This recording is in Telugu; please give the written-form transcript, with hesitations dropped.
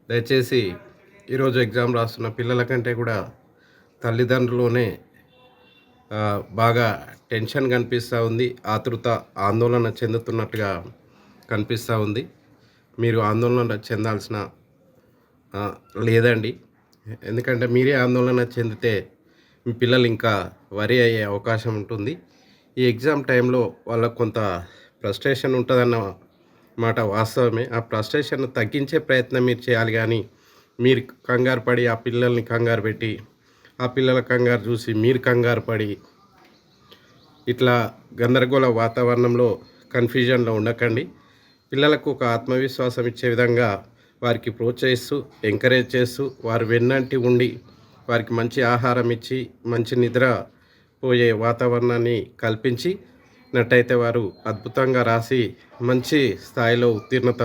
దయచేసి ఈరోజు ఎగ్జామ్ రాస్తున్న పిల్లల కంటే కూడా తల్లిదండ్రులనే బాగా టెన్షన్ కనిపిస్తూ ఉంది. ఆతృత, ఆందోళన చెందుతున్నట్టుగా కనిపిస్తూ ఉంది. మీరు ఆందోళన చెందాల్సిన లేదండి. ఎందుకంటే మీరే ఆందోళన చెందితే మీ పిల్లలు ఇంకా వరి అయ్యే అవకాశం ఉంటుంది. ఈ ఎగ్జామ్ టైంలో వాళ్ళకు కొంత ఫ్రస్ట్రేషన్ ఉంటుందన్న మాట వాస్తవమే. ఆ ఫ్రస్ట్రేషన్‌ను తగ్గించే ప్రయత్నం మీరు చేయాలి గానీ, మీరు కంగారు పడి ఆ పిల్లల్ని కంగారు పెట్టి, ఆ పిల్లల కంగారు చూసి మీరు కంగారు పడి, ఇట్లా గందరగోళ వాతావరణంలో కన్‌ఫ్యూజన్‌లో ఉండకండి. పిల్లలకు ఒక ఆత్మవిశ్వాసం ఇచ్చే విధంగా వారికి ప్రోత్సహిస్తూ, ఎంకరేజ్ చేస్తూ, వారు వెన్నంటి ఉండి, వారికి మంచి ఆహారం ఇచ్చి, మంచి నిద్ర పోయే వాతావరణాన్ని కల్పించినట్టయితే వారు అద్భుతంగా రాసి మంచి స్థాయిలో ఉత్తీర్ణత